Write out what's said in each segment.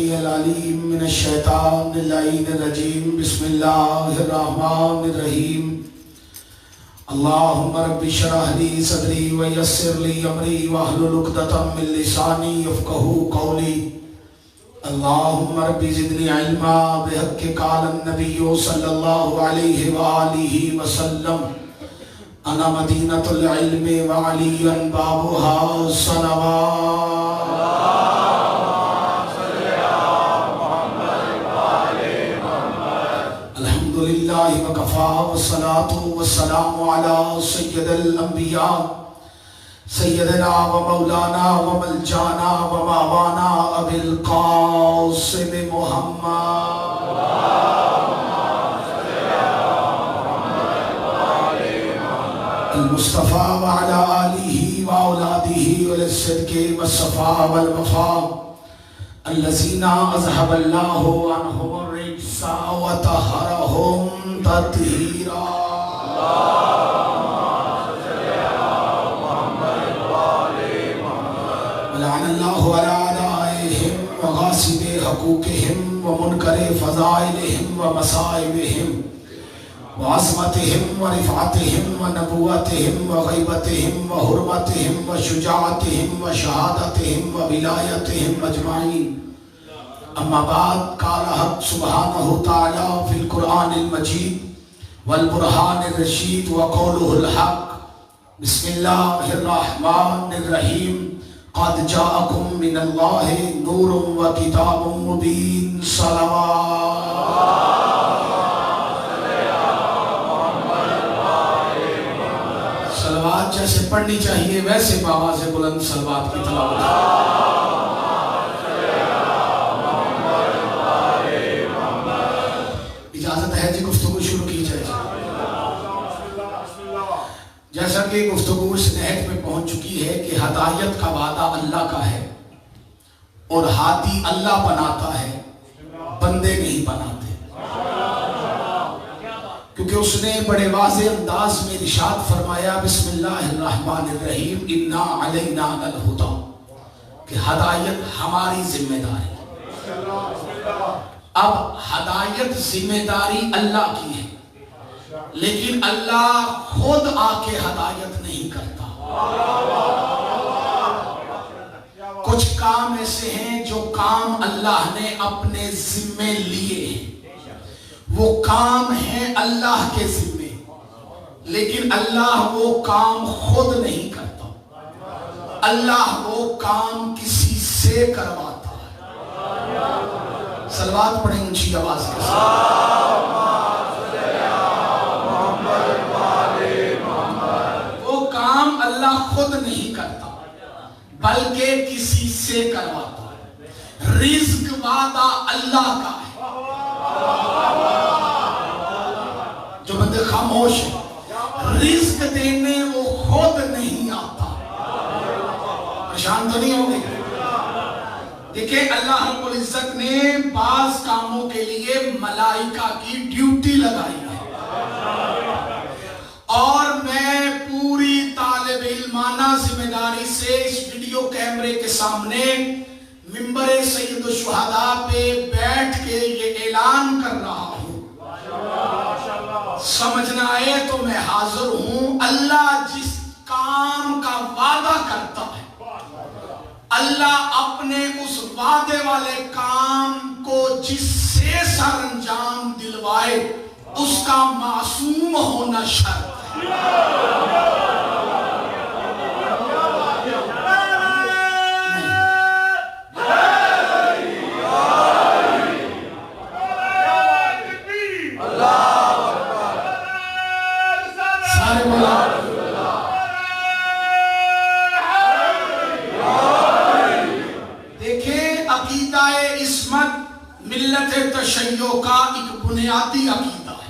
समीअल अलीम मिनश शैतानिर रजीम। बिस्मिल्लाहिर्रहमानिर्रहीम। अल्लाहुम्मा रब्बि इश्रह ली सदरी व यस्सिर ली अमरी वहलुल उक़दतम मिन लिसानी यफ़क़हू क़ौली। अल्लाहुम्मा रब्बि ज़िदनी इल्मा बिहक़्क़ि क़ालन नबिय्यु सल्लल्लाहु अलैहि व आलिहि वसल्लम। अना मदीनतुल इल्मि व अलिय्युन बाबुहा सलवात। अल्हम्दुलिल्लाहि व कफ़ा वस्सलातु वस्सलामु अला सय्यिदिल अंबिया सय्यदना व मौलाना व मलजाना व मावाना अबिल क़ासिम मुहम्मद मुस्तफ़ा व अला आलिहि व औलादिहि वलिस्सिद्क़ि वस्सफ़ा वल वफ़ा अल्लज़ीना अज़हबल्लाहु अन्हुमुर रिज्सा व तहहरहुम तत्हीरा। वलअनल्लाहु अला अदाइहिम व गासिबि हक़ूक़िहिम व मुनकरि फ़ज़ाइलिहिम व मसाइबिहिम व अज़मतिहिम व रिफ़अतिहिम व नबुव्वतिहिम व ग़ैबतिहिम व हुर्मतिहिम व शुजाअतिहिम व शहादतिहिम व विलायतिहिम अजमाईन। अम्मा बाद क़ाल हक़ सुब्हानहु तआला फ़िल क़ुरआनिल मजीद वल बुरहानिर रशीद व क़ौलुहुल हक़। बिस्मिल्लाहिर्रहमानिर्रहीम। क़द जाअकुम मिनल्लाहि नूरुम व किताबुम मुबीन। सलवात। सलवात जैसे पढ़नी चाहिए वैसे बाबा से बुलंद सलवात की तिलावत। इजाजत है जी, गुफ्तगू शुरू की जाए। जैसा कि गुफ्तगू इस नहज में पहुंच चुकी है कि हदायत का वादा अल्लाह का है और हादी अल्लाह बनाता है, बंदे नहीं बनाते। क्योंकि उसने बड़े वाज़े अंदाज में इरशाद फरमाया बिस्मिल्लाहिर्रहमानिर्रहीम इन्ना अलैना लल हुदा, कि हदायत हमारी जिम्मेदारी। अब हदायत जिम्मेदारी अल्लाह की है, लेकिन अल्लाह खुद आके हदायत नहीं करता। कुछ काम ऐसे हैं जो काम अल्लाह ने अपने जिम्मे लिए हैं, वो काम है अल्लाह के जिम्मे, लेकिन अल्लाह वो काम खुद नहीं करता। अल्लाह वो काम किसी से करवाता है। सलवात पढ़ें ऊंची आवाज के साथ। वो काम अल्लाह खुद नहीं करता बल्कि किसी से करवाता है। रिज़्क वादा अल्लाह का है। जो बंदे खामोश है, रिज़्क देने वो खुद नहीं आता। परेशान तो नहीं होंगे? देखिए, अल्लाह रब्बुल इज्जत ने बाज कामों के लिए मलाइका की ड्यूटी लगाई है, और मैं पूरी तालिब इल्माना जिम्मेदारी से इस वीडियो कैमरे के सामने मिंबरे सैयद शुहदा पे बैठ के ये ऐलान कर रहा हूं, समझना आए तो मैं हाजिर हूं। अल्लाह जिस काम का वादा करता है, अल्लाह अपने उस वादे वाले काम को जिससे सरअंजाम दिलवाए उसका मासूम होना शर्त है। तशय्यो का एक बुनियादी अकीदा है।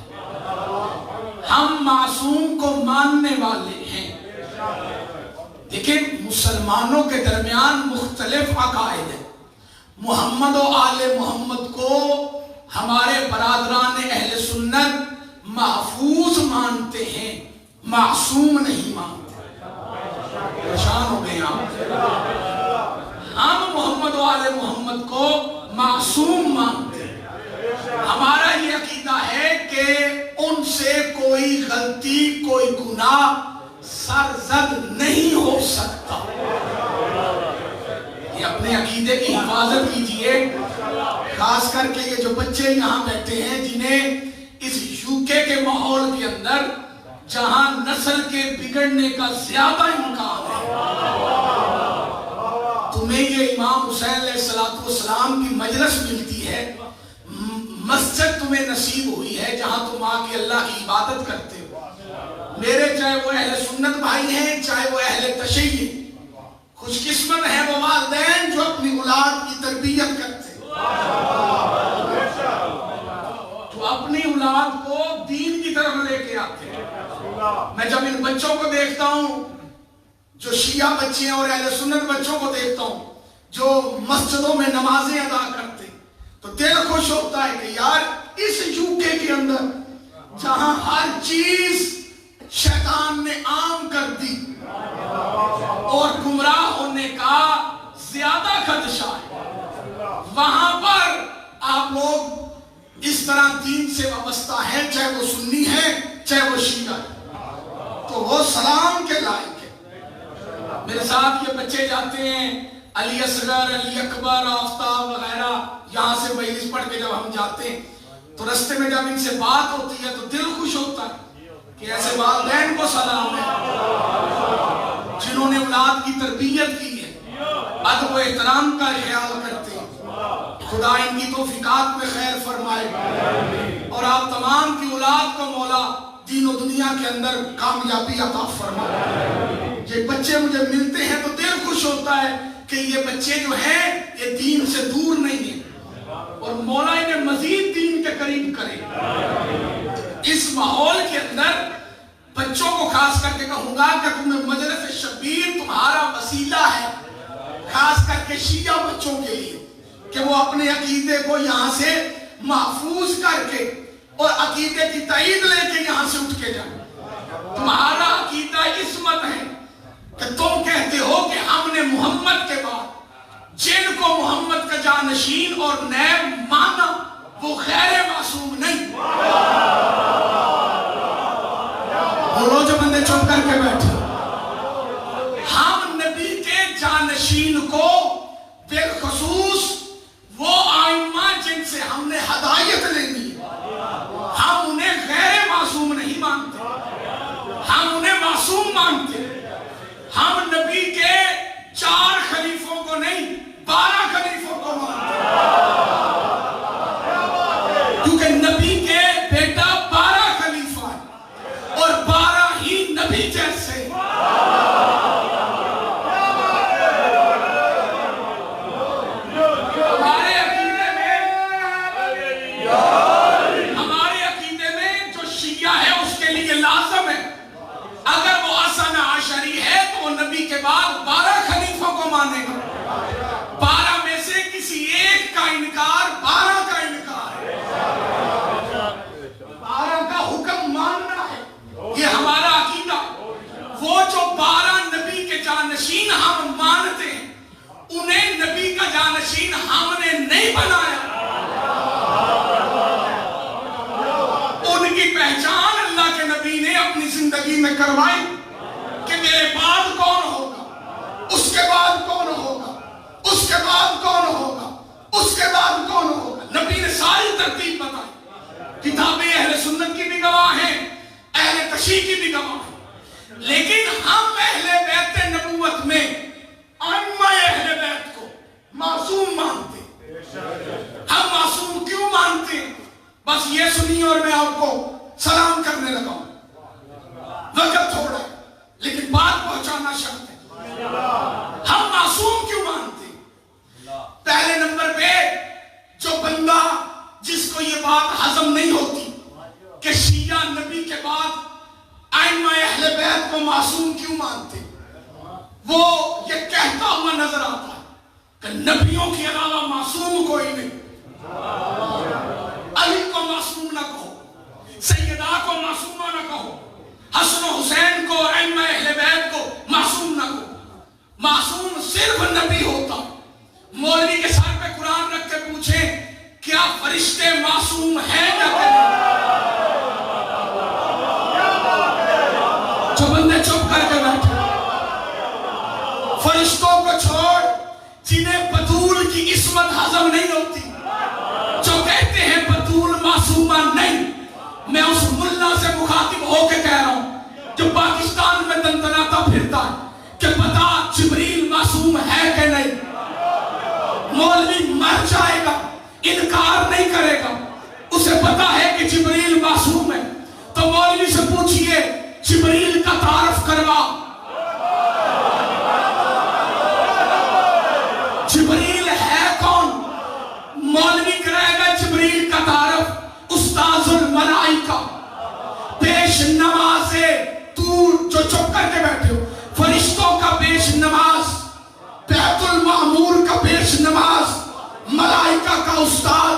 हम मासूम को मानने वाले हैं। देखिए, मुसलमानों के दरमियान मुख्तलिफ अकायद है। मोहम्मद और आले मोहम्मद को हमारे बरादरान अहले सुन्नत महफूज मानते हैं, मासूम नहीं मानते। परेशान हो गए आप। हम मोहम्मद और आले मोहम्मद को मासूम मानते हैं। हमारा ये अकीदा है कि उनसे कोई गलती, कोई गुनाह सरजद नहीं हो सकता। ये अपने अकीदे की हिफाजत कीजिए। खास करके ये जो बच्चे यहाँ बैठे हैं, जिन्हें इस यूके के माहौल के अंदर जहां नस्ल के बिगड़ने का ज्यादा इम्कान है, तुम्हें ये इमाम हुसैन अलैहिस्सलाम की मजलिस मिलती है, मस्जिद तुम्हें नसीब हुई है जहां तुम आके अल्लाह की इबादत करते हो। मेरे चाहे वो अहले सुन्नत भाई हैं, चाहे वो अहले तशय्युई, खुशकिस्मत है वो वालिदैन जो अपनी औलाद की तरबियत करते हैं, जो अपनी औलाद को दीन की तरफ लेके आते हैं। मैं जब इन बच्चों को देखता हूं, जो शिया बच्चे हैं, और अहले सुन्नत बच्चों को देखता हूं जो मस्जिदों में नमाजें अदा करते, तो दिल खुश होता है कि यार इस यूके के अंदर जहां हर चीज शैतान ने आम कर दी और गुमराह होने का ज्यादा खदशा है, वहां पर आप लोग इस तरह दीन से वाबस्ता हैं, चाहे वो सुन्नी है चाहे वो शिया है, तो वो सलाम के लायक है। मेरे साथ ये बच्चे जाते हैं, अली असगर, अली अकबर, आफ्ताब वगैरह, यहाँ से मजलिस पढ़ के जब हम जाते हैं तो रास्ते में जब इनसे बात होती है तो दिल खुश होता है कि ऐसे वालिदैन को सलाम है जिन्होंने औलाद की तरबियत की है, अदब व एहतराम का ख्याल करते हैं। खुदा इनकी तौफीकात में खैर फरमाए और आप तमाम की औलाद को मौला दीन और दुनिया के अंदर कामयाबी अता फरमाए। ये बच्चे मुझे मिलते हैं तो दिल खुश होता है कि ये बच्चे जो हैं ये दीन से दूर नहीं है और मौला इन्हें मजीद दीन के करीब करे। इस माहौल के अंदर बच्चों को खास करके कहूंगा कि तुम्हें मजलिस शबीर तुम्हारा वसीला है, खास करके शिया बच्चों के लिए, कि वो अपने अकीदे को यहाँ से महफूज करके और अकीदे की तईद लेके यहाँ से उठ के जाए। तुम्हारा अकीदा इस्मत है कि तुम कहते हो कि हमने मोहम्मद के बाद जिनको मोहम्मद का जानशीन और नैब माना वो गैर मासूम नहीं। बोलो जो बंदे चुप करके बैठे, हम नबी के जानशीन को बिलखुसूस वो आइम्मा जिनसे हमने हदायत लेनी है, हम उन्हें गैर मासूम नहीं मानते, हम उन्हें मासूम मानते। हम नबी के 4 खलीफों को नहीं 12 खलीफों को मानते, क्योंकि नबी के बेटा 12 खलीफा है और 12 ही नबी जैसे। हमारे अकीदे में जो शिया है उसके लिए लाज़िम है, अगर वो असना आशरी है तो वो नबी के बाद 12 खलीफों को मानेगा। 12 में से किसी एक का इनकार 12 का इनकार है, 12 का हुक्म मानना है, ये हमारा अकीदा। वो जो 12 नबी के जानशीन हम मानते हैं उन्हें नबी का जानशीन हमने नहीं बनाया, उनकी पहचान अल्लाह के नबी ने अपनी जिंदगी में करवाई कि मेरे बाद कौन होगा, उसके बाद कौन होगा, उसके बाद कौन होगा, उसके बाद कौन होगा। नबी ने सारी तरतीब बताई। किताबें अहले सुन्नत की भी गवाह हैं, अहले तशय्युई की भी गवाह हैं, लेकिन हम अहले बैत नबूवत में अइम्मा अहले बैत को मासूम मानते। हम मासूम क्यों मानते हैं? बस ये सुनिए और मैं आपको सलाम करने लगा। वक्त थोड़ा है लेकिन बात पहुंचाना शर्त है। हम मासूम क्यों मानते? पहले नंबर पे जो बंदा जिसको ये बात हजम नहीं होती कि शिया नबी के बाद आइम्मा अहले बैत को मासूम क्यों मानते, वो ये कहता हुआ नजर आता है कि नबियों के अलावा मासूम कोई नहीं। अली को मासूम ना कहो, सैयदा को मासूमा ना कहो, हसन हुसैन को, अइम्मा अहले बैत को मासूम ना कहो। मासूम सिर्फ नबी होता। मौलवी के सर पे कुरान रख के पूछे फरिश्ते मासूम हैं या नहीं? जो बंदे चुप करके बैठे, फरिश्तों को छोड़, जिन्हें बतूल की इस्मत हजम नहीं होती, जो कहते हैं बतूल मासूमा नहीं। मैं उस मुल्ला से मुखातिब होके कह रहा हूं जो पाकिस्तान में दंदनाता फिरता है कि बता जिब्रील मासूम है कि नहीं। मौलवी मर जाएगा, इनकार नहीं करेगा, उसे पता है कि जिब्रील मासूम है। तो मौलवी से पूछिए जिब्रील का तारफ करवा। जिब्रील है कौन? मौलवी कराएगा जिब्रील का तारफ उस्ताजुल मलाइका, पेश नमाज़े। तू जो चुप करके बैठे हो, फरिश्तों का पेश नमाज, बैतुल मामूर का पेश नमाज, मलाइका का उस्ताद,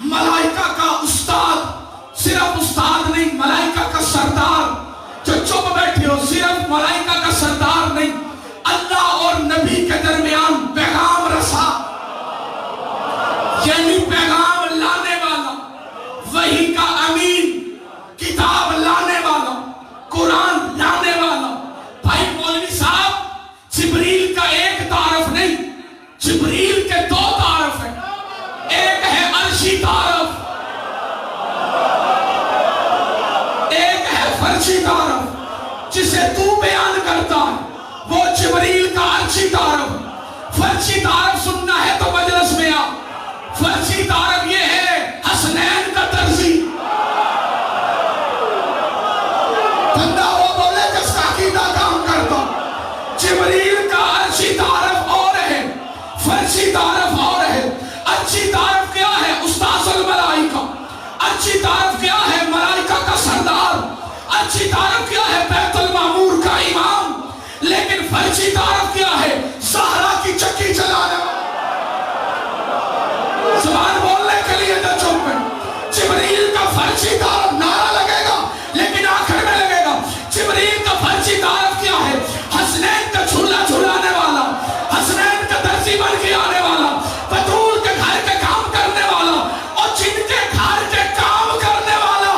मलाइका का उस्ताद, सिर्फ उस्ताद नहीं, मलाइका का सरदार। जो चुप बैठे हो, सिर्फ मलाइका का सरदार नहीं, अल्लाह और नबी के दरमियान पैगाम रसा, यानी पैगाम लाने वाला, वही का अमीन, किताब लाने वाला, कुरान लाने वाला। भाई मौलवी साहब, जिब्रील का एक तारफ नहीं, जिब्रील के दो तारफ है। एक है अर्शी तारफ, एक है फर्शी तारफ। जिसे तू बयान करता है वो जिब्रील का अर्शी तारफ। फर्शी तारफ सुनना है तो मजलिस में आ। फर्शी तारफ ये है हसनैन का दर्जी, बंदा वो बोले जिसका अकीदा काम करता। जिब्रील का अर्शी तारफ और है, फर्शी तारफ और है। अच्छी तारफ क्या है? उस्ताजुल मलाइका। अच्छी तारफ क्या है? मलाइका का सरदार। अच्छी तारफ क्या है? बैतुल मामूर का इमाम। लेकिन फर्शी तारफ क्या है? ज़हरा की चक्की चलाने वाला। ज़बान बोलने के लिए तो चुप है। जिब्रील का फर्शी तारफ नारा लगेगा लेकिन आखिर में लगेगा। जिब्रील का फर्शी तारफ क्या है? हसनैन का झूला झुलाने वाला, हसनैन का दर्जी बन के आने वाला, बतूल के घर के काम करने वाला, और जिनके घर के काम करने वाला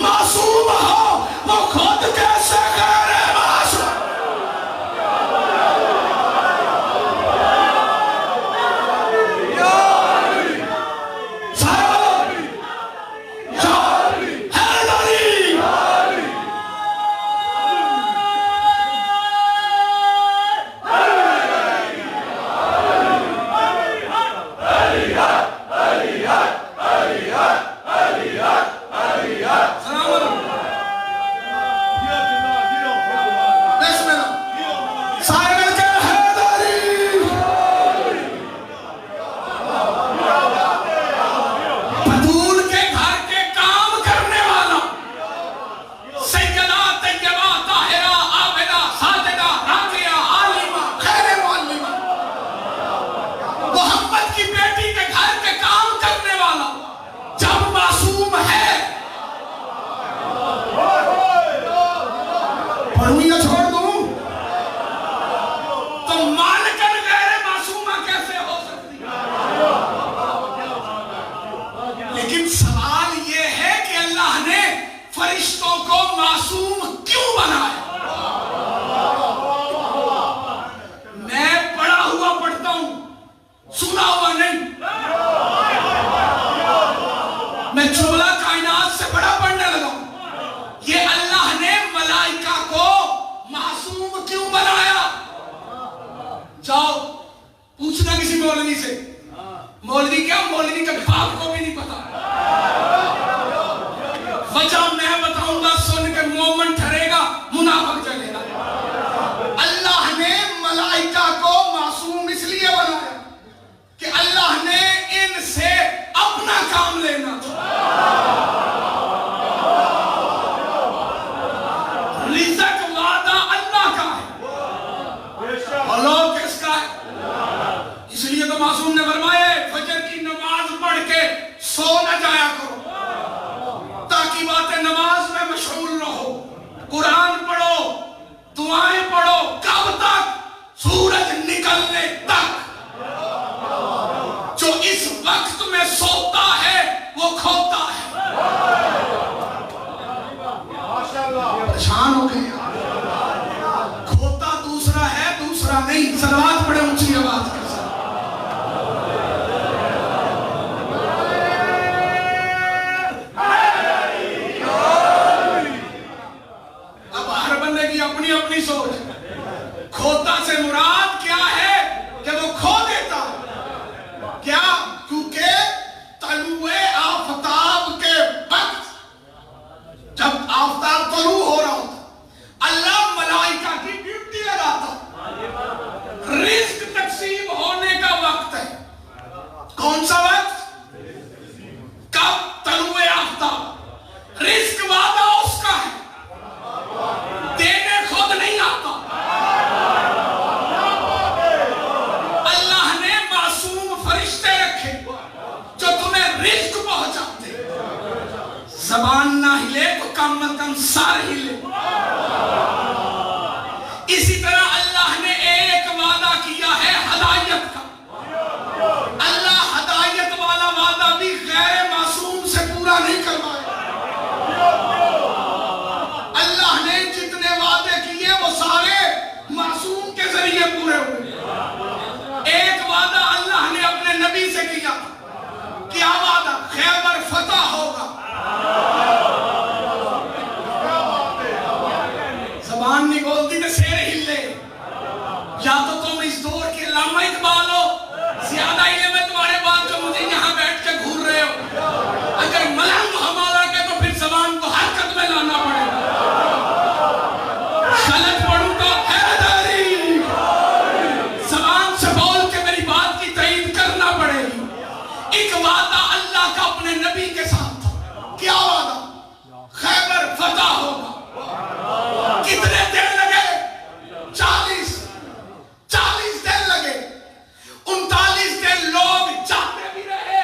मासूम हो, वो खुद कैसे गैर मासूम? जाओ पूछना किसी मौलवी से। मौलवी क्या, मौलवी के बाप को भी नहीं पता। वजह मैं बताऊंगा, सुन के मोमन ठहरेगा, मुनाफिक चलेगा। अल्लाह ने मलाइका को मासूम इसलिए बनाया कि अल्लाह ने इनसे अपना काम लेना था। रिज़्क़ वादा अल्लाह का है और लोग किसका है? इसलिए तो मासूम ने फरमाया फजर की नमाज पढ़ के सो न जाया करो, ताकि बातें नमाज में मशगूल रहो। कुरान पढ़ो, दुआएं पढ़ो, कब तक? सूरज निकलने तक। जो इस वक्त में सोता है वो खोता है। परेशान हो गए। खोता दूसरा है, दूसरा नहीं। सलवात पड़े ऊंची आवाज के साथ। अब हर बंदे की अपनी अपनी सोच। खोता से मुराद क्या है कि वो खो देता। क्या? क्योंकि तलुए आफताब के वक्त, जब आफताब तलू हो रहा होता, अल्लाह मलाइका की ड्यूटी लगाता। रिस्क तकसीम होने का वक्त है। कौन सा वक्त? कब? तलुए आफताब। रिस्क वादा उसका है, देने खुद नहीं आता। अल्लाह ने मासूम फरिश्ते रखे जो तुम्हें रिस्क पहुंचाते। जबान ना हिले तो कम से कम सर हिले। इसी तरह अल्लाह ने एक वादा किया है हदायत का। अल्लाह हदायत वाला वादा भी गैर मासूम से पूरा नहीं करवाए। अल्लाह ने जितने वादे किए वो सारे मासूम के जरिए पूरे हुए। एक वादा अल्लाह ने अपने नबी से किया। क्या वादा? खैबर फतह होगा। जबान नहीं बोलती तो शेर हिले। या तो तुम इस दौर के अल्लामा इकबाल हो, ज्यादा इल्म है तुम्हारे बाद जो मुझे यहाँ बैठ के घूर रहे हो। अगर मलंग हमारा के तो फिर जबान को हरकत में लाना पड़ेगा। गलत पढ़ूं तो हैदरी, जबान से बोल के मेरी बात की तईद करना पड़ेगी। एक वादा अल्लाह का अपने नबी के साथ था। क्या वादा? खैबर फतह होगा। कितने दिन लगे? 40 दिन लगे। 39 दिन लोग जाते भी रहे,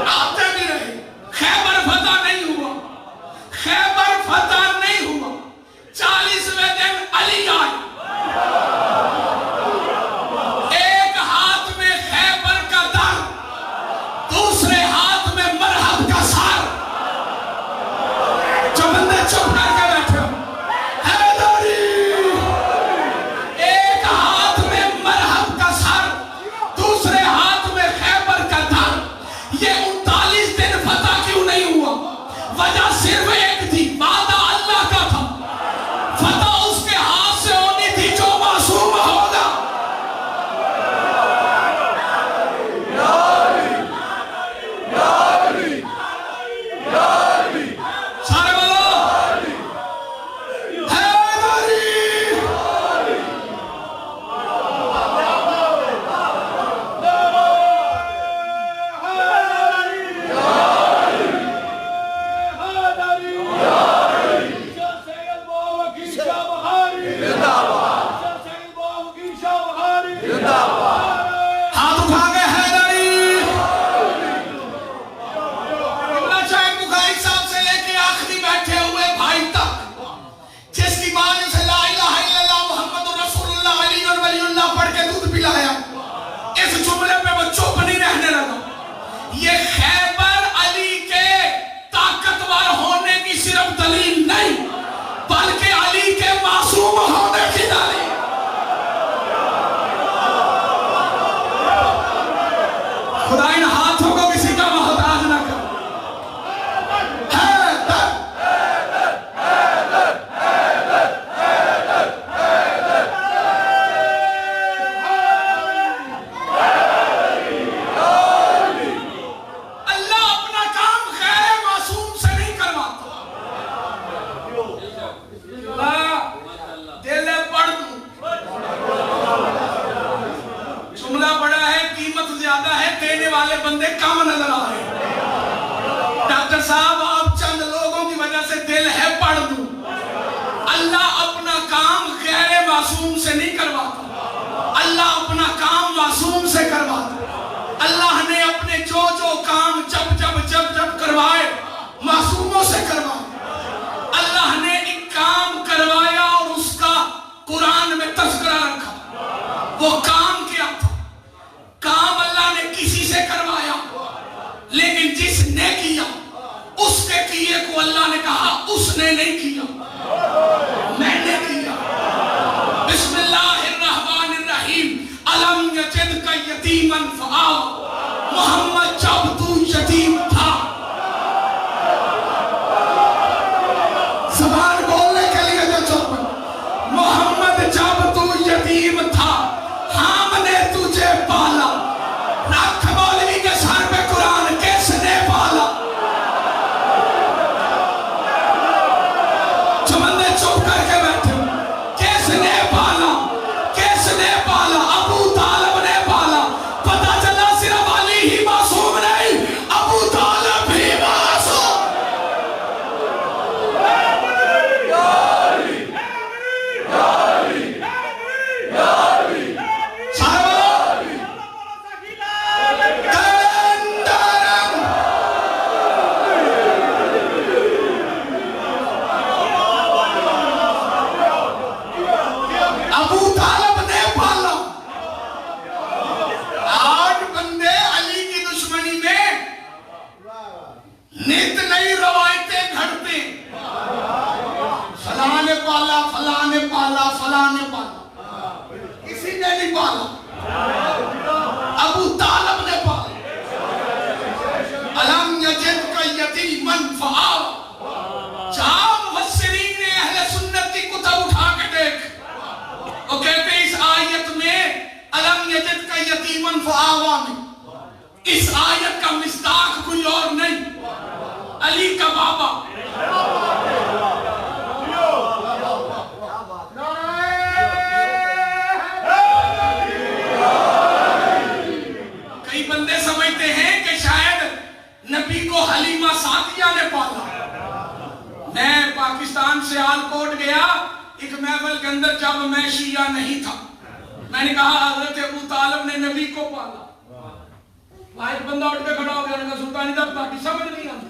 आते भी रहे। खैबर फतह नहीं हुआ। खैबर फतह नहीं हुआ। 40वें दिन अली आए। एक हाथ में खैबर का दर, दूसरे हाथ में मरहब का सार। जो बंदे चुप करके बैठे हो, हैदरी। एक हाथ में मरहब का सर, दूसरे हाथ में खैबर का दर। ये 39 दिन फतह क्यों नहीं हुआ? वजह सिर्फ एक थी, वादा अल्लाह का था। फतह उसके हाथ से होनी थी जो मासूम होगा। सारे बोलो हैदरी। हाथ उठा के हैदरी। इब्न शाह बुखारी साहब से लेके आखिरी बैठे हुए भाई तक, जिसकी मां ने उसे ला इलाहा इल्लल्लाह मुहम्मदुर रसूलुल्लाह अली और वलीउल्लाह पढ़ के दूध पिलाया, इस जुमले पे वो चुप नहीं रहने लगा। ये खैबर अली के ताकतवर होने की सिर्फ दलील नहीं, बल्कि अली के मासूम होने की दलील। खुदा इन हाथों को किसी का मोहताज न कर। अल्लाह अपना काम गैर मासूम से नहीं करवाता। दिल पढ़ दूं, जुमला बड़ा है, कीमत ज्यादा है, देने वाले बंदे कम नजर आ रहे हैं। डॉक्टर साहब, आप चंद लोगों की वजह से दिल है पढ़ दूं। अल्लाह अपना काम गैर मासूम से नहीं करवाता। अल्लाह अपना काम मासूम से करवाता। अल्लाह ने अपने जो काम जब करवाए मासूमों से करवाए। अल्लाह ने एक काम करवाया और उसका कुरान में तज़किरा रखा। वो काम क्या था? काम अल्लाह ने किसी उसने नहीं किया, मैंने किया। बिस्मिल्लाहिर्रहमानिर्रहीम। अलम यजिदका यतीमन फआवा। मोहम्मद जब तू यतीम था, ज़बान बोलने के लिए जो चुप, मोहम्मद जब तू यतीम था, हमने तुझे पाला। रख मौलवी के सर पे कुरान, किसने पाला? जो बंदे चुप करके बैठे, किसने पाला? किसने पाला? अबू तालिब ने पाला। पता चला सिर्फ अली ही मासूम नहीं, अबू तालिब भी मासूम। अबू तालिब ने पाला। आज बंदे अली की दुश्मनी में नित नई रवायतें घड़ते, फलां ने पाला, फलां ने पाला, फलां ने पाला। किसी ने नहीं पाला, अबू तालिब ने पाला। अलम यजिदका यतीमन फआवा। जहां मुफस्सिरीन ने अहले सुन्नत की कुतुब उठा के देख, वो कहते इस आयत में अलम यजिदका यतीमन फआवा में इस आयत का मिस्ताक कोई और नहीं, अली का बाबा। कई बंदे समझते हैं कि शायद नबी को हलीमा सादिया ने पाला। मैं पाकिस्तान से आलकोट गया, एक महफिल के अंदर जब मैं शिया नहीं था, मैंने कहा हजरत अबू तालिब ने नबी को पाला। एक बंदा उठ के खड़ा हो गया, उन्होंने कहा सुल्तानी साहब ताकि समझ नहीं आती,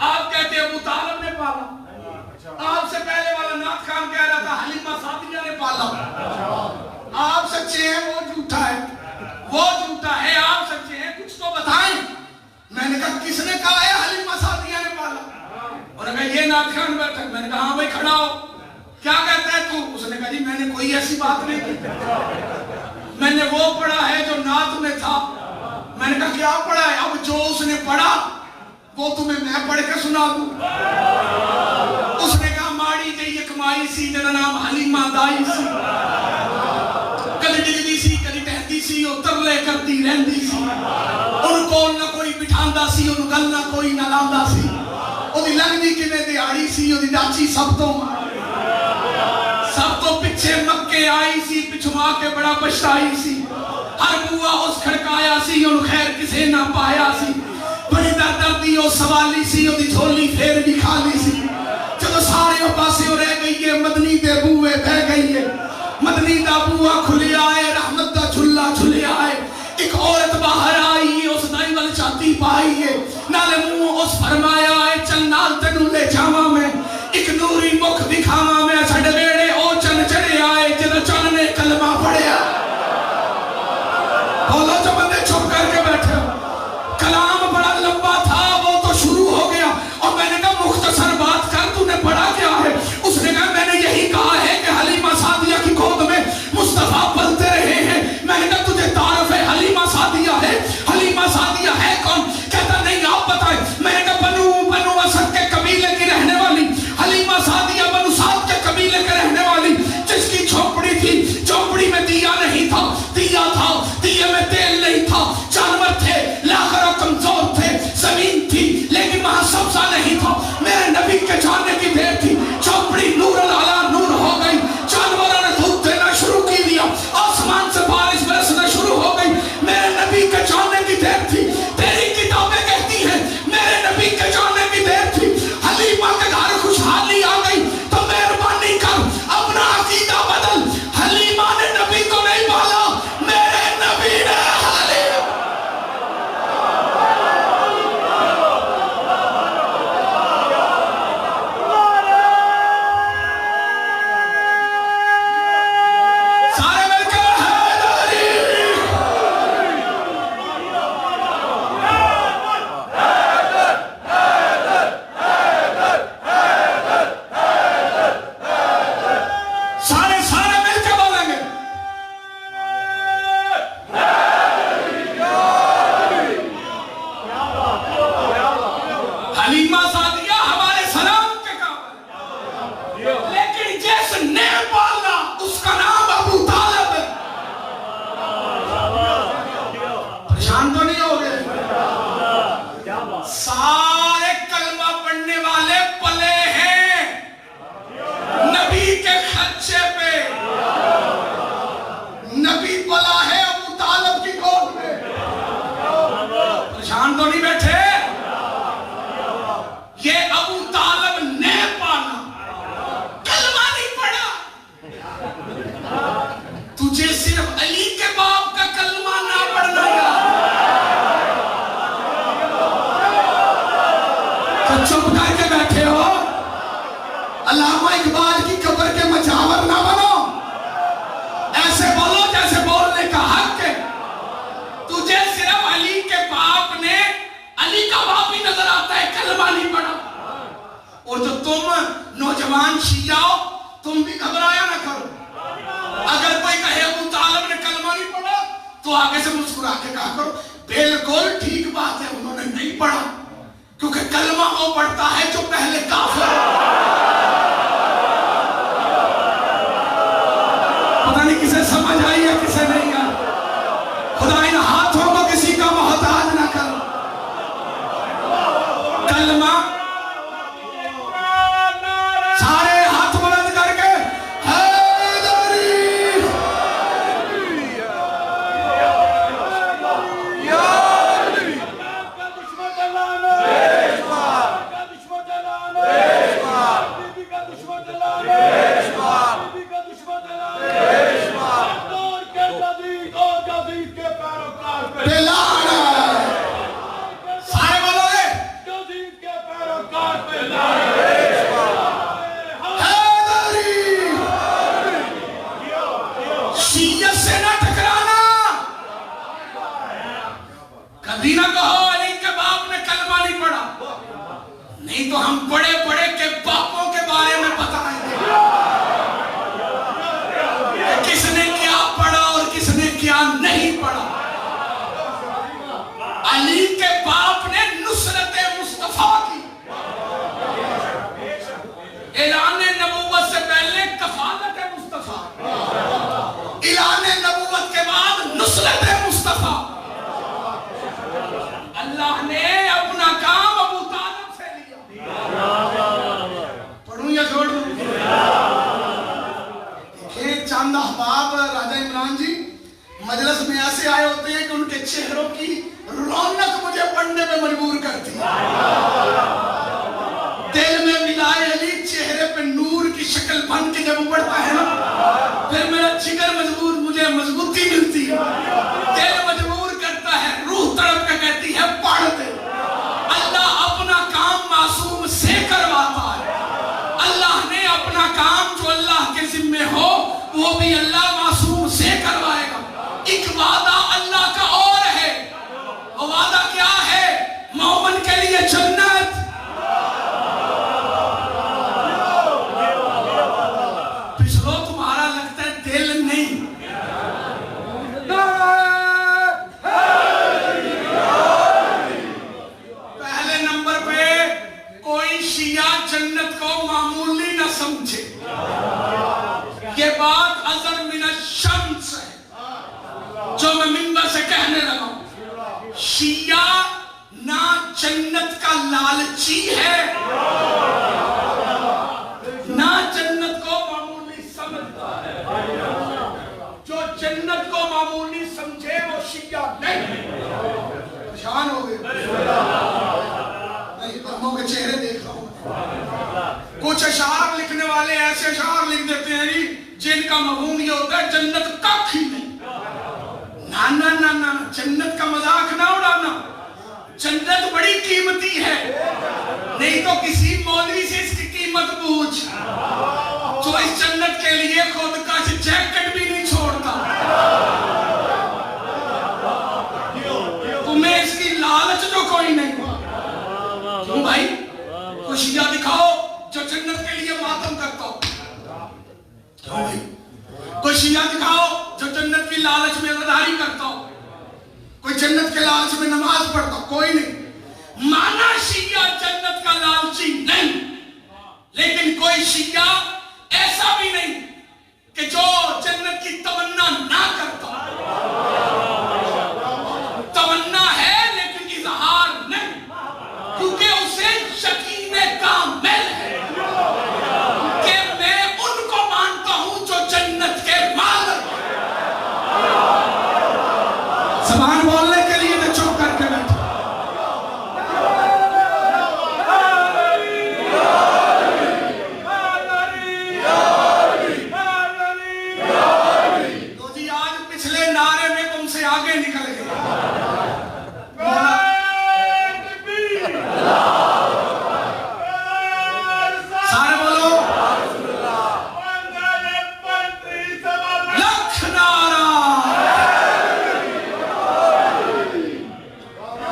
आप कहते अबू तालिब ने पाला, आपसे पहले वाला नाथ खान कह रहा था हलीमा सादिया ने पाला। आप सच्चे हैं, वो झूठा है, वो झूठा है, आप सच्चे हैं, कुछ तो बताएं। मैंने कहा किसने कहा है हलीमा सादिया ने पाला? उन्होंने कहा ये नाथ खान बैठा। मैंने कहा हाँ भाई खड़ा हो, क्या कहता है तू? उसने कहा जी मैंने कोई ऐसी बात नहीं की, मैंने वो पढ़ा है जो नात में था। मैंने कहा क्या पढ़ा है? अब जो उसने पढ़ा वो तुम्हें मैं पढ़ के सुना दूं। उसने कहा माड़ी जी एक माई सी जिहदा नाम हलीमा दाई सी, कदी डिगदी सी कदी टहदी सी, वो तरले करती रहंदी सी, उन्होंने कोल ना कोई बिठांदा सी, उन्होंने गल ना कोई ना लांदा सी, ओदी लगदी किवें दिहाड़ी सी, ओदी डाची सब तो पिछे मक्के आई सी, पिछवा के बड़ा पछताई सी, हर बुआ उस खड़काया सी, उन खैर किसे ना पाया सी, बड़ी दर्दी ओ सवाली सी, ओदी झोली फेर भी खाली सी। जब सारे पासे रह गई है, मदनी दे बूए बह गई है, मदनी दा बुआ खुलिया है, रहमत दा झुल्ला झुलिया है। एक औरत बाहर आई है, उस दाई वाली छाती पाई है, नाले मुंह उस फरमाया है चल नाल तेनू ले जावा मैं, एक नूरी मुख दिखावा मैं, साडे वेड़े ओ चन चढ़िया है जद चन ने कलमा पढ़िया। बोलो जो बंदे चुप करके बैठे, कलाम बड़ा लंबा था, वो तो शुरू हो गया और मैंने कहा मुख्तसर बात कर, तूने पढ़ा क्या है? उसने कहा मैंने यही कहा है कि हलीमा सादिया की गोद में मुस्तफा पलते रहे हैं। मैंने कहा तुझे तारफ है हलीमा सादिया है? हलीमा सादिया है कौन? कहता नहीं आप बताएं। मैंने कहा बनु असद के कबीले की रहने वाली शांत तो नहीं हो गए? सारे कलमा पढ़ने वाले पले हैं नबी के खर्चे पे। नबी पला है अबू तालिब की गोद में। शांत तो नहीं बैठे? ये अबू तालिब ने पाला, कलमा नहीं पढ़ा। तुझे सिर्फ अली के बाप का कलमा ना पढ़ना तो चुप करके बैठे हो। अल्लामा इकबाल की कब्र के मजावर ना बनो। ऐसे बोलो जैसे बोलने का हक है। तुझे सिर्फ अली के बाप ने, अली का बाप ही नजर आता है, कलमा नहीं पढ़ा। और जो तुम नौजवान शियाओ, तुम भी घबराया ना करो। अगर कोई कहे अबू तालिब ने कलमा नहीं पढ़ा तो आगे से मुस्कुरा के कहा करो बिल्कुल ठीक बात है, उन्होंने नहीं पढ़ा, क्योंकि कलमा वो पढ़ता है जो पहले काफिर। पता नहीं किसे समझ आई है किसे नहीं आई। खुदा इन हाथों को किसी का मोहताज ना करो। कलमा सारे हाथ बुलंद करके कभी ना कहो अली के बाप ने कलमा नहीं पढ़ा, नहीं तो हम बड़े बड़े के बापों के बारे में बताएंगे किसने क्या पढ़ा और किसने क्या नहीं पढ़ा। अली के बाप ने नुसरत मुस्तफा की, ऐलान नबूवत से पहले कफालत मुस्तफा, ऐलान नबूवत के बाद नुसरत मुस्तफा। अल्लाह ने अपना काम अबू तालिब से लिया। पढ़ूं या छोड़ दूं? चंद अहबाब राजा इमरान जी मजलिस में ऐसे आए होते हैं कि उनके चेहरों की रौनक मुझे पढ़ने पे मजबूर करती है। दिल में मिलाए अली, चेहरे पे नूर की शक्ल बन के जब पढ़ता है ना, फिर मेरा जिगर मजबूर, मुझे मजबूती मिलती है। दिल मजबूर करता है, रूह तड़प के कहती है पढ़ दे। अल्लाह अपना काम मासूम से करवाता है। अल्लाह ने अपना काम जो अल्लाह के जिम्मे हो वो भी अल्लाह मासूम से करवाएगा। एक वादा अल्लाह का और है, वो वादा क्या है? मोमिन के लिए जन्नत। पिछलो तुम्हारा लगता है दिल नहीं। पहले नंबर पे कोई शिया जन्नत को मामूली न समझे। ये बात अज़र मिन अश-शम्स है जो मैं मिंबर से कहने लगा हूं। शिया ना जन्नत का लालची है, ना जन्नत को मामूली समझता है। जो जन्नत को मामूली समझे वो शिया नहीं। परेशान हो गए? नहीं, लोगों के चेहरे देख रहा हूं। कुछ अशार लिखने वाले ऐसे अशार लिख देते हैं जी जिनका मफहूम ये होता है जन्नत कख ही नहीं। ना ना ना ना, जन्नत का मजाक ना उड़ाना। जन्नत बड़ी कीमती है, नहीं तो किसी मौलवी से इसकी कीमत पूछ जो इस जन्नत के लिए खुद का जैकेट भी नहीं छोड़ता। तुम्हें इसकी लालच तो कोई नहीं। क्यों भाई? कोई शिया दिखाओ जो जन्नत के लिए मातम करता हो। क्यों भाई? कोई शिया दिखाओ जो जन्नत की लालच में अज़ादारी करता हो। कोई जन्नत के लालच में नमाज पढ़ता हो? कोई नहीं। माना शिया जन्नत का लालची नहीं, लेकिन कोई शिया ऐसा भी नहीं कि जो जन्नत की तमन्ना ना करता। तमन्ना करके। सारे बोलो लख नारा।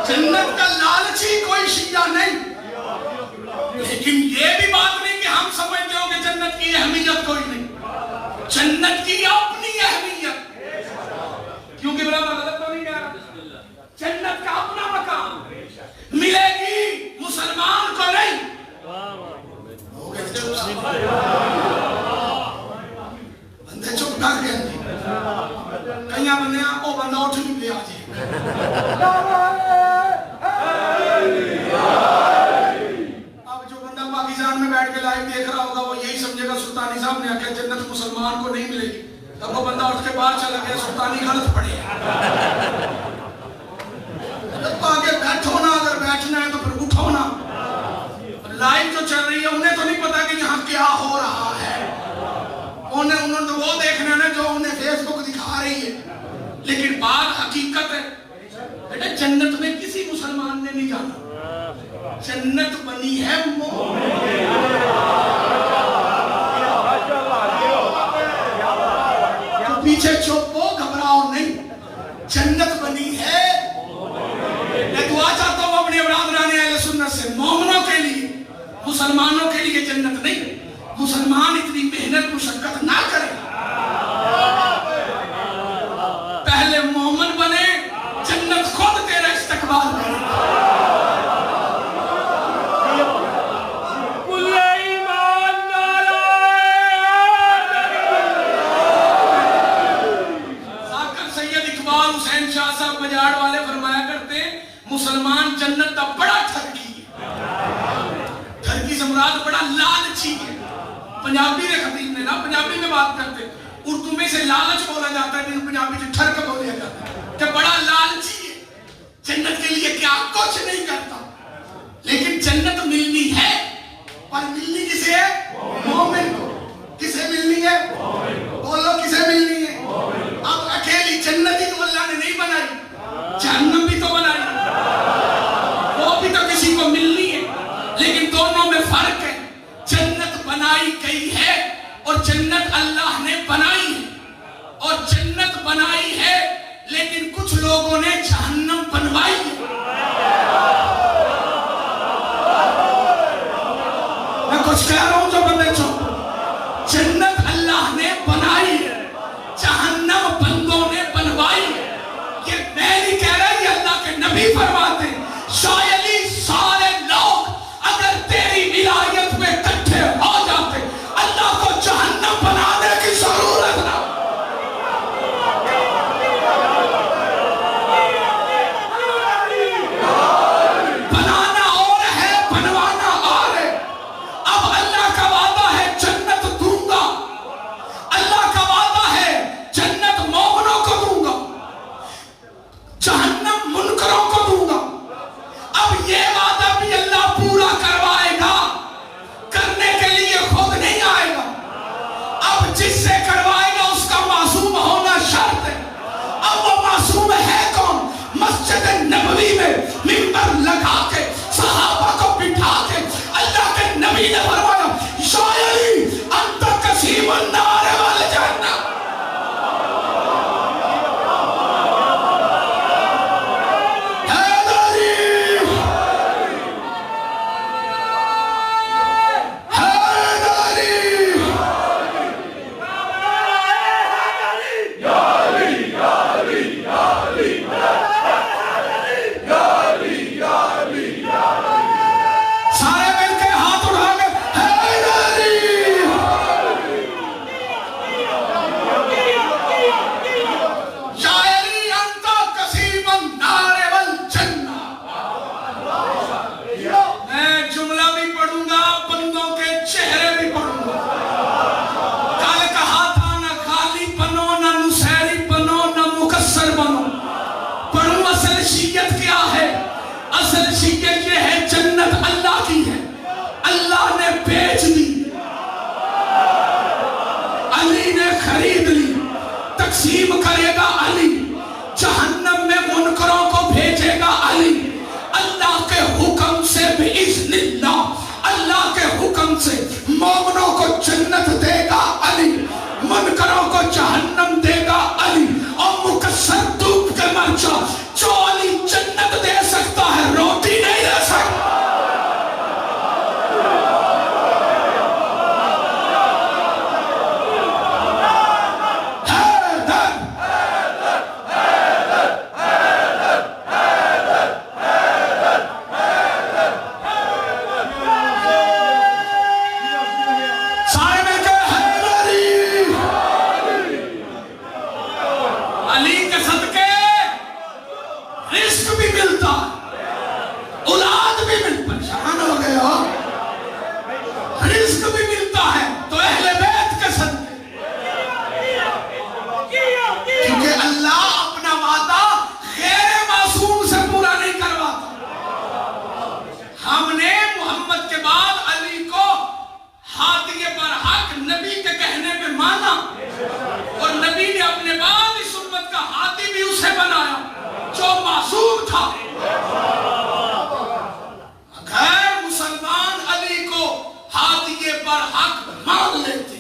जन्नत का लालची कोई शिया नहीं, लेकिन ये भी बात नहीं कि हम समझते हो कि जन्नत की अहमियत कोई नहीं। जन्नत की अपनी अहमियत, क्योंकि बड़ा गलत तो नहीं कह रहा, जन्नत का अपना मकाम मिलेगी मुसलमान को नहीं। बंदे चुप कर गए, कई बंदे ओ बंदा उठ नहीं गया जी। अब जो बंदा पाकिस्तान में बैठ के लाइव देख रहा होगा वो यही समझेगा सुल्तानी साहब ने आखिर जन्नत मुसलमान को नहीं मिलेगी, तब वो बंदा उठ के बाहर चला गया, सुल्तानी गलत पड़े। आगे बैठो ना, अगर बैठना है तो फिर उठो ना। लाइव जो चल रही है उन्हें तो नहीं पता कि यहाँ क्या हो रहा है, उन्होंने तो वो देखना है जो उन्हें फेसबुक दिखा रही है, लेकिन बात हकीकत है बेटा, जन्नत में किसी मुसलमान ने नहीं जाना, जन्नत बनी है तो पीछे चुप हो, घबराओ नहीं, जन्नत बनी है। मैं दुआ चाहता हूँ अपने बरादरान अहले सुन्नत से, मोमिनों के लिए, मुसलमानों के लिए जन्नत नहीं। मुसलमान इतनी मेहनत मुशक्कत ना करें, पहले मोमिन बने, जन्नत खुद तेरा इस्तकबाल करे। बजाड़ वाले फरमाया करते, मुसलमान जन्नत का बड़ा ठगी है, ठगी से मुराद बड़ा लालची है। पंजाबी ने खतीब ने ना पंजाबी में बात करते, उर्दू में से लालच बोला जाता है, लेकिन पंजाबी से ठग बोला जाता है कि बड़ा लालची है, जन्नत के लिए क्या कुछ नहीं करता। लेकिन जन्नत मिलनी है, और मिलनी किसे है? मोमिन को। किसे मिलनी है? बोलो किसे मिलनी है? अब अकेली जन्नत ही तो अल्लाह ने नहीं बनाई, जहन्नम भी तो बनाई, वो भी तो किसी को मिलनी है, लेकिन दोनों में फर्क है। जन्नत बनाई गई है और जन्नत अल्लाह ने बनाई है, और जन्नत बनाई है लेकिन कुछ लोगों ने जहन्नम बनवाई है। मैं कुछ कह रहा हूं जो बंदे चुप। जन्नत अल्लाह ने बनाई है, जहन्नम बंदों ने बनवाई है। ये मैं नहीं कह रहा, ये अल्लाह के नबी फरमाते हैं, शायद ही सारे लोग अगर तेरी विलायत में इकट्ठे हो जाते, अल्लाह को जहन्नम बनाने की जरूरत ना। बनाना और है, बनवाना और है। अब अल्लाह का वादा है जन्नत दूंगा, अल्लाह का वादा है जन्नत मोमिनों को दूंगा, जहन्नम मुनकरों को दूंगा। अब ये वादा भी अल्लाह पूरा करवाएगा, करने के लिए खुद नहीं आएगा। अब जिससे करवाएगा उसका मासूम होना शर्त है। अब वो मासूम है कौन? मस्जिद नबवी में मिंबर लगा के सहाबा को बिठा के अल्लाह के नबी ने फरमाया, शायरी अंत कसीमुन नार वल जन्नह। तकसीम करेगा अली, जहन्नम में रिस्क भी मिलता, औलाद भी मिल, परेशान हो गए हो, रिस्क भी मिलता है तो अहले बैत के सदके, क्योंकि अल्लाह अपना वादा गैर मासूम से पूरा नहीं करवाता। हमने मोहम्मद के बाद अली को हादिये पर हक नबी के कहने पे माना, और नबी ने अपने बाद इस उम्मत का हादी भी उसे बनाया जो मासूम था। अगर मुसलमान अली को हादिये पर हक मान लेते,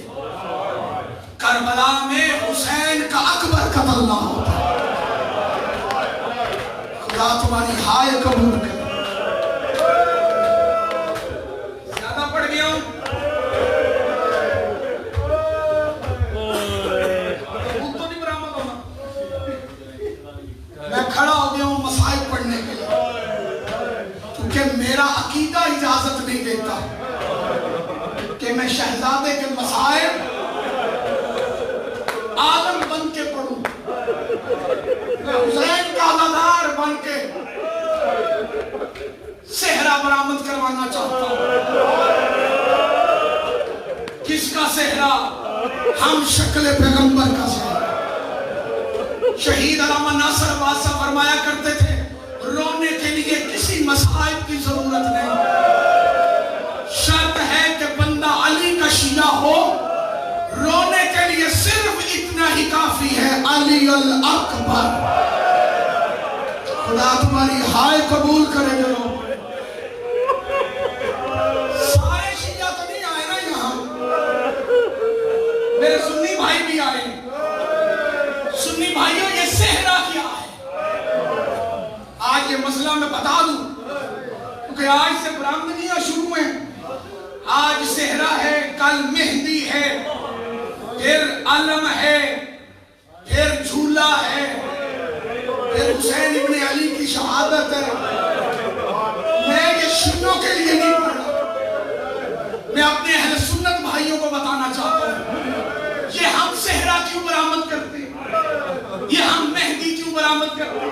करबला में हुसैन का अकबर कत्ल ना होता। खुदा तुम्हारी हाय कबूल करे। ज्यादा पड़ गया हूं, तो नहीं बरामद होना। मैं खड़ा हो गया हूं मसाइल पढ़ने के लिए, क्योंकि मेरा अकीदा इजाजत नहीं देता कि मैं शहजादे के मसाइल आलम बन के पढ़ूं, मैं हुसैन का अदादार बन के सेहरा बरामद करवाना चाहता हूं। किसका सेहरा? हम शक्ल पैगंबर का सेहरा। शहीद अल्लामा नासिर अब्बास साहब फरमाया करते थे, रोने के लिए किसी मसाइब की जरूरत नहीं, शर्त है कि बंदा अली का शिया हो। रोने के लिए सिर्फ इतना ही काफी है, अली अल अकबर। खुदा तुम्हारी हाय कबूल करे। जरो सारे शिया तो नहीं आए ना यहाँ, मेरे सुन्नी भाई भी आए। सुन्नी भाइयों, ये सेहरा क्या है? आज ये मसला मैं बता दूं, क्योंकि आज से बरामदगियां शुरू हैं। आज सेहरा है, कल मेहंदी है, फिर अलम है, फिर झूला है, फिर हुसैन इब्ने अली की शहादत है। मैं ये शियों के लिए नहीं पढ़ रहा, मैं अपने अहले सुन्नत भाइयों को बताना चाहता हूं। ये हम सेहरा क्यों बरामद करते हैं, ये हम मेहंदी क्यों बरामद करते हैं,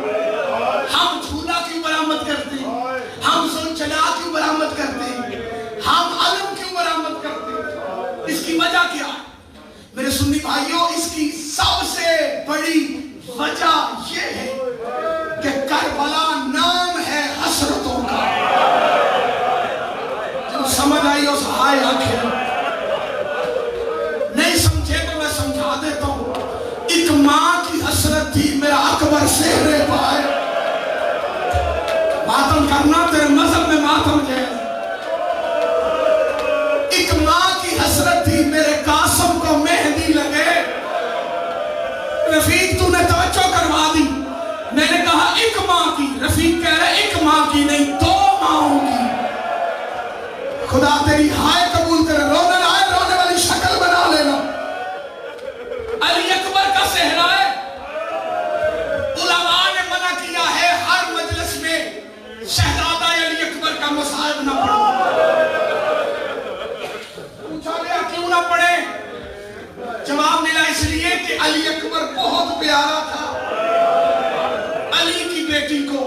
हम झूला क्यों बरामद करते हैं, हम सुलचला क्यों बरामद करते हैं, हम अलम क्यों बरामद करते हैं? इसकी वजह क्या है मेरे सुन्नी भाइयों? इसकी सबसे बड़ी वजह यह है कि करबला नाम है हसरतों का। जो समझ आई हो सहाय आखिर, नहीं समझे तो मैं समझा देता हूं। एक मां की हसरत थी मेरा अकबर सेहरे पाए। मातम करना तेरे मजहब में मातम है। एक मां की हसरत थी मेरे कासम को मेहंदी लगे। रफीक तूने तवज्जो करवा दी, मैंने कहा एक मां की। रफीक कह रहे एक मां की नहीं, दो माओं की। खुदा तेरी हाय कबूल करे। रोने आए, रोने वाली शक्ल बना लेना। अली अकबर का सेहरा है। उलमा ने मना किया है हर मजलिस में शहजादा अली अकबर का मसाइब न पढ़ो। पूछा गया क्यों ना पढ़े? जवाब मिला इसलिए कि अली अकबर बहुत प्यारा था अली की बेटी को।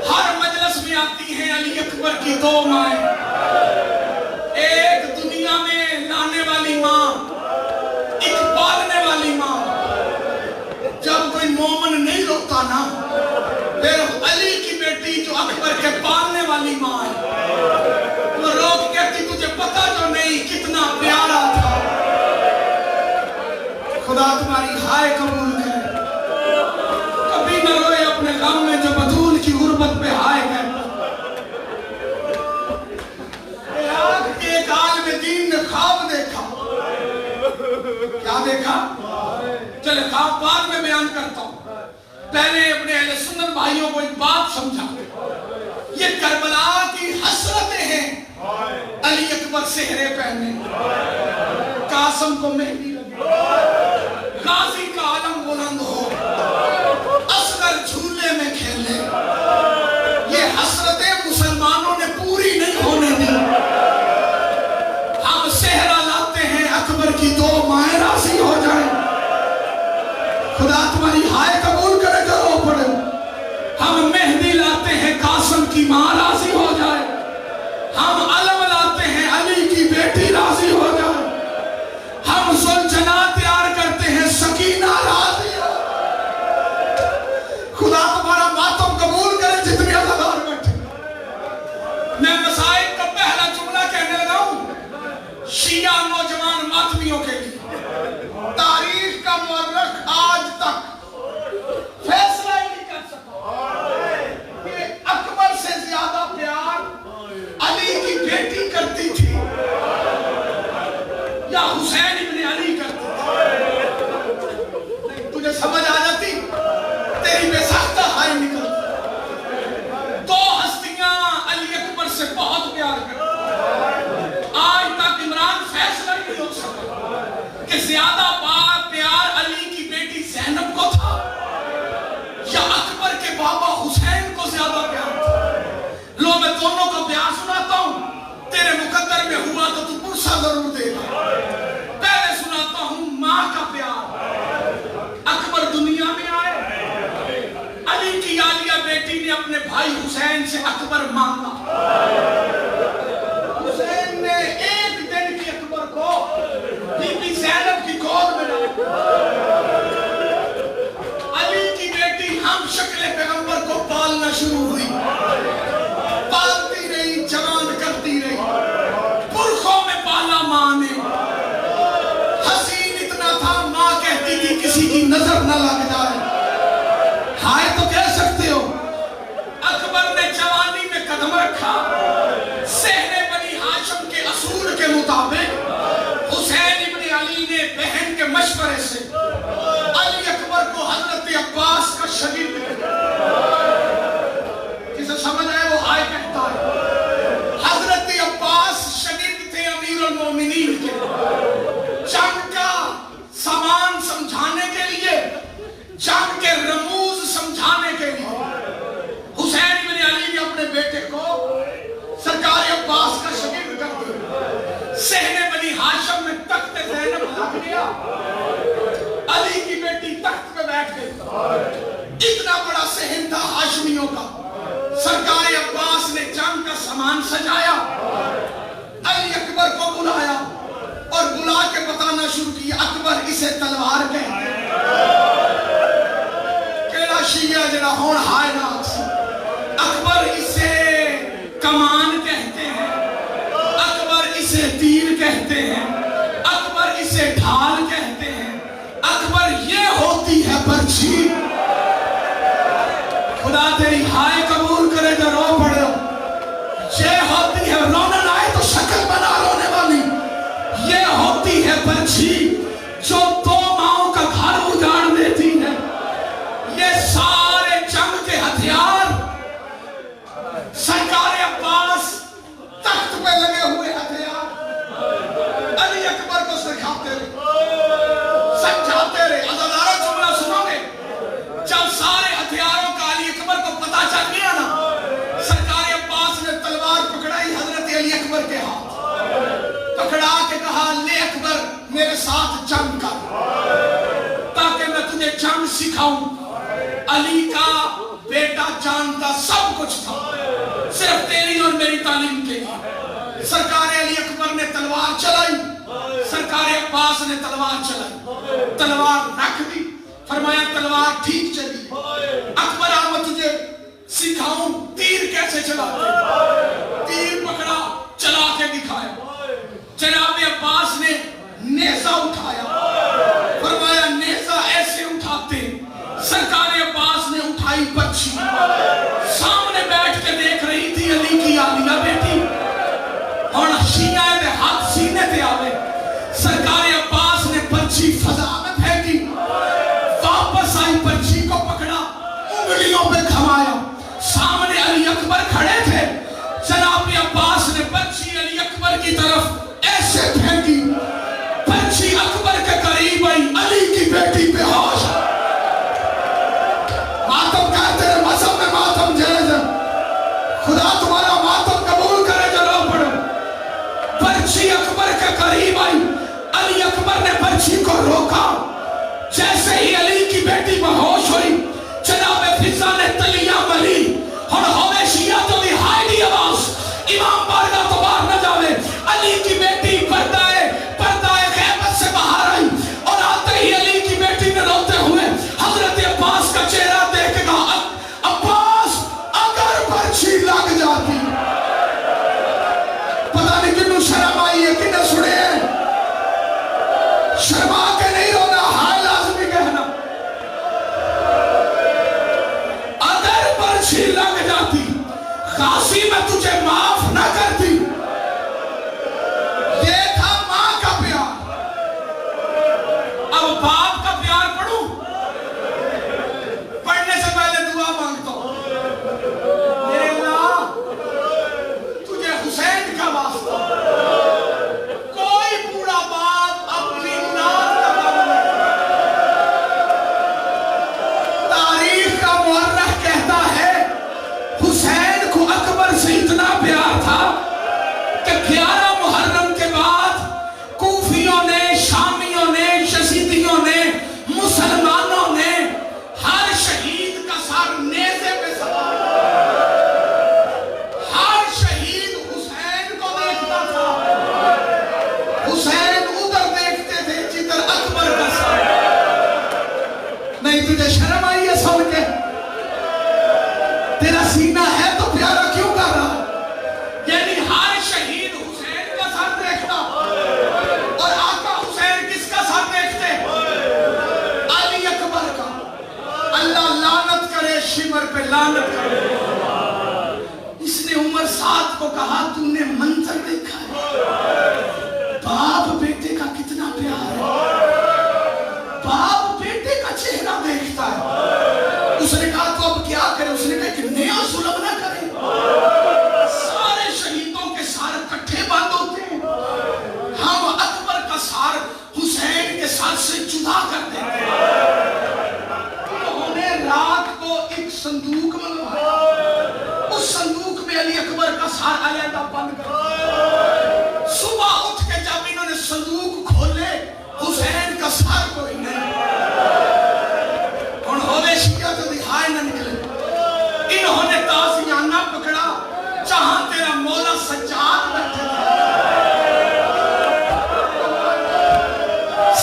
हर मजलिस में आती हैं अली अकबर की दो माएं, एक दुनिया में लाने वाली मां, एक पालने वाली मां। जब कोई मोमन नहीं रोता ना, फिर अली की बेटी जो अकबर के पालने वाली मां है, वो रो के कहती तुझे पता तो नहीं कितना प्यारा था। खुदा तुम्हारी हाय कबूल करे। कभी न रोए अपने गम में जो बतूल की गुर्बत पे हाय गए। एक आलिम दीन ने ख्वाब देखा। क्या देखा? चले ख्वाब बाद में बयान करता हूं, पहले अपने अहले सुन्नत भाइयों को एक बात समझा। ये करबला की हसरतें हैं। अली अकबर सेहरे पहने, कासम को मेहंदी गाजी का आलम बुलंद हो, असगर झूले में खेले। ये हसरतें मुसलमानों ने पूरी नहीं होने दी। हम सेहरा लाते हैं अकबर की दो माएं राजी हो जाए। खुदा तुम्हारी हाय कबूल करे। जो रो पड़े की माँ राजी हो जाए। हम अलम लाते हैं अली की बेटी राजी हो जाए। हम सुलझना तैयार करते हैं सकीना राजी हो। खुदा तुम्हारा मातम कबूल करे जितने अज़ादार बैठे। मैं मसाइब का पहला जुमला कहने लगा हूं शिया नौजवान मातमियों के लिए। तारीख का मुअर्रिख आज तक फैसला ही नहीं कर सका कि अकबर से ज्यादा प्यार अली की बेटी करती थी या हुसैन इब्ने अली करती थी। तुझे समझ आ जाती, तेरी बेसाख्ता हाय निकलती। दो हस्तियां अली अकबर से बहुत प्यार करती। आज तक इमरान फैसला ही नहीं हो सका कि ज्यादा प्यार अली की बेटी ज़ैनब को था या अकबर के बाबा हुसैन को ज्यादा प्यार था। लो मैं दोनों को प्यार सुनाता हूं, तेरे मुकद्दर में हुआ तो तू पुरसा जरूर देगा। पहले सुनाता हूं मां का प्यार। अकबर दुनिया में आए, अली की आलिया बेटी ने अपने भाई हुसैन से अकबर मांगा। हुसैन ने एक दिन की अकबर को बीबी ज़ैनब की गोद में डाला। अली की बेटी हम शक्ल पैगंबर को पालना शुरू हुई, पालती रही, जवान करती रही, पुरखों में पाला मां ने। हसीन इतना था, मां कहती थी किसी की नजर न लग जाए। हाय तो कह सकते हो। अकबर ने जवानी में कदम रखा, सहने बनी हाशिम के असूल के मुताबिक हुसैन इब्ने अली ने बहन के मशवरे से अली अकबर को हजरत अब्बास का शगीर्द किसे समझ आए वो हाय कहता है। हजरत अब्बास शगीर्द थे अमीरुल मोमिनीन के। जंग का सामान समझाने के लिए, जंग के रमूज समझाने के लिए हुसैन इब्ने अली ने अपने बेटे को सरकार अब्बास का शगीर्द कर दिया। सहने बनी हाशिम में तख्त ज़ैनब लग गया, अली की बेटी तख्त पे बैठ गई। इतना बड़ा सहन था हाशिमियों का। सरकार अब्बास ने जंग का सामान सजाया, अली अकबर को बुलाया और बुला के बताना शुरू किया अकबर इसे तलवार कहते हैं। केड़ा शिया जरा होण हाय ना अकबर इसे कमान कहते हैं, अकबर इसे तीर कहते हैं, अकबर इसे ढाल कहते हैं, अकबर ये होती है बर्छी। खुदा तेरी हाय कबूल करे जो रो पड़ो। ये होती है, रोना आए तो शक्ल बना रोने वाली। ये होती है बर्छी जो दो माओं का घर उजाड़ देती है। ये सारे जंग के हथियार सरकार अब्बास तख्त पे लगे हुए हथियार अली अकबर को सिखाते रहे, समझाते रहे। अज़ादारों जुमला सुनोगे, जब सारे हथियारों का अली अकबर को पता चल गया ना, सरकार अब्बास ने तलवार पकड़ाई हजरत अली अकबर के हाथ, पकड़ा के कहा ले अकबर मेरे साथ जंग कर ताकि मैं तुझे जंग सिखाऊं। अली का बेटा जानता सब कुछ था, सिर्फ तेरी और मेरी तालीम के लिए। सरकार अली अकबर ने तलवार चलाई, सरकार अब्बास ने तलवार चलाई, तलवार रख दी, फरमाया तलवार ठीक चली। अकबर अब मैं तुझे सिखाऊं तीर कैसे चलाते। तीर पकड़ा, चला के दिखाया। जनाब अब्बास ने नेज़ा उठाया, फरमाया नेज़ा ऐसे उठाते। सरकार अब्बास ने उठाई बच्ची, सामने बैठ के देख रही थी अली की आलिया बेटी। और शिया ने हाथ सीने पे आवे, सरकार अब्बास ने बच्ची फजा में फेंकी, वापस आई, बच्ची को पकड़ा, उंगलियों पे घमाया। सामने अली अकबर खड़े थे। जनाब अब्बास ने बच्ची अली अकबर की तरफ ऐसे फेंकी, बच्ची अकबर के करीब आई, अली की बेटी बेहोश। मातम कहते हैं मजहब में मातम जायज है। खुदा तुम्हारा मातम कबूल करे जो रो पड़ो। बच्ची अकबर के करीब आई, अली अकबर ने बच्ची को रोका। जैसे ही अली की बेटी बेहोश हुई, जनाब फिजा ने तलियां मली और हमें शिया तो अच्छी लग जाती, काशी में तुझे माफ न करती। ये था मां का प्यार। अब बाप का प्यार पढ़ूं? पढ़ने से पहले दुआ मांगता हूं, मेरे अल्लाह तुझे हुसैन का वास्ता, कोई बूढ़ा बाप अपनी औलाद का पालन नहीं करता। तारीख का मुअर्रिख कहता है हुसैन को अकबर से इतना प्यार था कि 11 मुहर्रम के बाद कूफियों ने, शामियों ने, यजीदियों ने, मुसलमानों ने हर शहीद का सर नेज़े पे सवार, हर शहीद हुसैन को देखता था। हुसैन उधर देखते थे जिधर अकबर का सर। नहीं तुझे शर्म आई है सुन के? तेरा सीना है तो प्यारा क्यों कर रहा? यानी हर शहीद हुसैन का सर देखता। और आका हुसैन किसका सर देखते? अली अकबर का। अल्लाह लानत करे शिमर पे, लानत करे। इसने उमर साद को कहा तूने मंजर देखा है? बाप बेटे का कितना प्यार है, बाप बेटे का चेहरा देखता है। उसने कहा तो अब क्या करे? उसने कहा कि नया जुल्म ना करे। सारे शहीदों के सार इकट्ठे बंद होते हैं, हम अकबर का सार हुसैन के सार से जुदा कर देते हैं। उन्होंने रात को एक संदूक मंगवाया, उस संदूक में अली अकबर का सार अलग बंद कर। सुबह उठ के जब इन्होंने संदूक खोले, हुसैन का सार कोई नहीं। और होले शिया तो दिखाए न निकले। इन्होंने ताज़ियाना पकड़ा जहां तेरा मौला सज्जाद बैठे थे।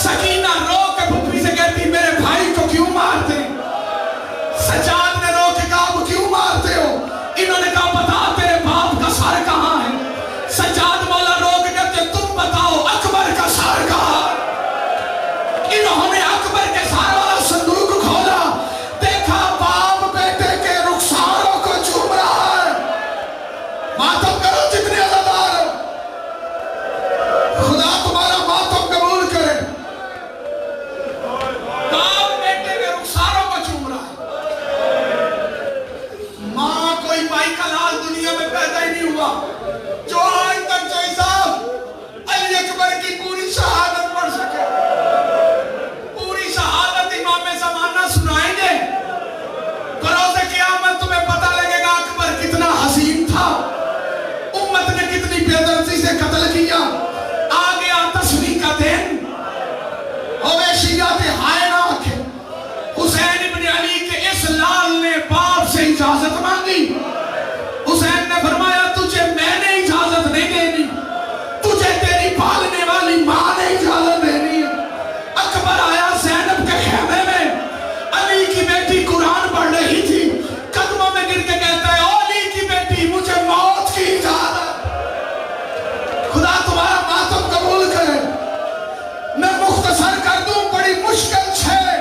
सकीना रो के फूफी से कहती मेरे भाई को क्यों मारते? सज्जाद ने रो के कहा वो क्यों मारते हो? इन्होंने कहा बता तेरे बाप का सर कहां है? सज्जाद मौला रो के कहते तुम बताओ अकबर का सर कहां? इन्होंने अकबर के सर वाला संदूक खोला, देखा बाप बेटे के रुखसारों को चूम रहा है। मातम करो जितने अज़ादार हो, खुदा तुम्हारा मातम कबूल करे। बाप बेटे के रुखसारों को चूम रहा है। मां कोई भाई का लाल दुनिया में पैदा ही नहीं हुआ जो आज तक जैसा अली अकबर की पूरी शहादत पढ़ सके। पूरी शहादत इमाम ज़माना सुनाएंगे, बरोज़े क़यामत तुम्हें पता लगेगा अकबर कितना हसीन था, उम्मत ने कितनी बेदर्दी से कत्ल किया। आ गया तस्वीर का दिन, होवे शिया ते हाय ना आखे। हुसैन इब्न अली के इस लाल ने बाप से इजाजत मांगी। हुसैन ने फरमाया तुझे मैंने इजाजत नहीं देनी, तुझे तेरी पालने वाली मां ने इजाजत देनी है। अकबर आया ज़ैनब के खेमे में, अली की बेटी कुरान पढ़ रही थी, कदमों में गिर के कहता है ओ अली की बेटी मुझे मौत की इजाजत। खुदा तुम्हारा मातम कबूल करे। मैं मुख्तसर कर दूं, बड़ी मुश्किल है।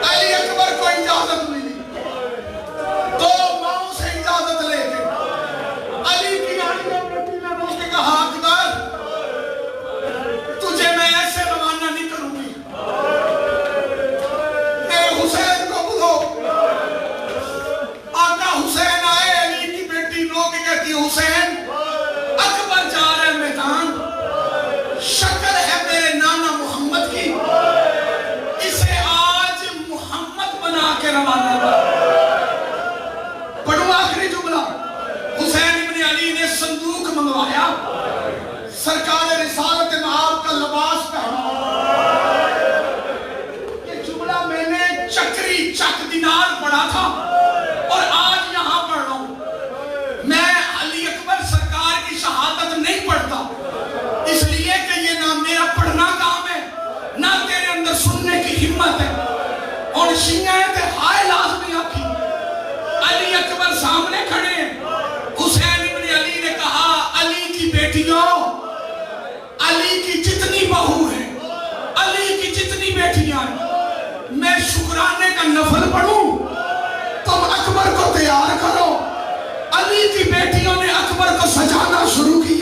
अली अकबर को इजाजत मिली, 2 माओ से इजाजत लेके अली की बेटी ने रोक के कहा अकबर तुझे मैं ऐसे रवाना नहीं करूंगी, मेरे हुसैन को बुलो। आका हुसैन आए, अली की बेटी रो के कहती हुसैन अकबर जा रहे मैदान, शक्ल है मेरे नाना मोहम्मद की, इसे आज मोहम्मद बना के रवाना कर। पढ़ो आखिरी जुमला। हुसैन इब्न अली ने संदूक मंगवाया, सरकार रिसालत महब का लिबास पहना। ये जुमला मैंने चक्री चक दिनार पढ़ा था और आज यहां पढ़ रहा हूं। मैं अली अकबर सरकार की शहादत नहीं पढ़ता, इसलिए कि ये ना मेरा पढ़ना काम है ना तेरे अंदर सुनने की हिम्मत है। और शियाएं ते हाय लाज़मी आखी। अली अकबर सामने खड़े हैं। हुसैन इब्न अली ने कहा अली की बेटियों, अली की जितनी बहू है, अली की जितनी बेटियां हैं, मैं शुक्राने का नफल पढ़ूं, तुम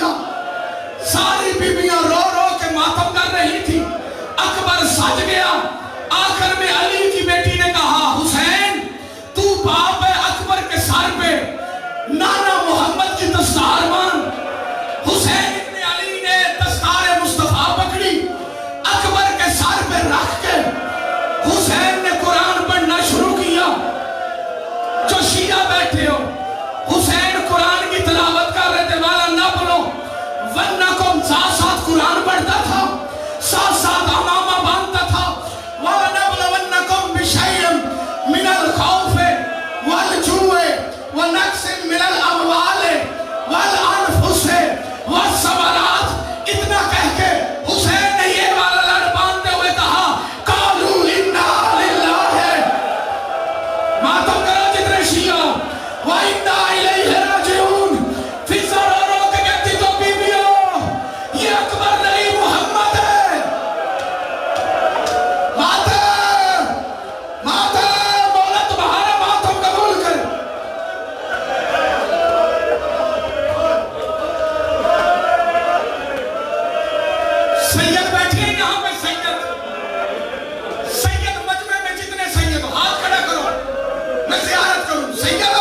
किया। सारी बीबियां रो रो के मातम कर रही थी। अकबर सज गया। आखिर में अली की बेटी ने कहा, हुसैन तू बाप है, अकबर के सर पे नाना मोहम्मद की दस्तार मान। हुसैन इब्ने अली ने दस्तार मुस्तफा पकड़ी, अकबर के सर पे रख के हुसैन ने कुरान पढ़ना शुरू किया। जो शिया बैठे हो, हुसैन कुरान की तिलावत कर रहे थे, वाला ना बोलो वरना को साथ साथ कुरान पढ़ता था, साथ साथ अमामा बांधता था। वाला ना बोलो वरना को बिशैयम मिनल खौफे वल जुए व नक्सिन मिनल अमवाले वल अनफुसे व समरात। इतना कह के हुसैन ने ये वाला लड़ बांधते हुए कहा, कालू इन्ना लिल्लाह। मातम करो जितने शिया, व इन्ना इलैहि राजिऊन। फिर रो रो के कहती तो बीबियों, ये अकबर नहीं मोहम्मद है। मातम मातम, मौला तुम्हारा मातम कबूल करे। सैयद बैठे हैं यहाँ पे, सैयद सैयद मजमे में जितने सैयद हो हाथ खड़ा करो, मैं ज़ियारत करूं। सैयद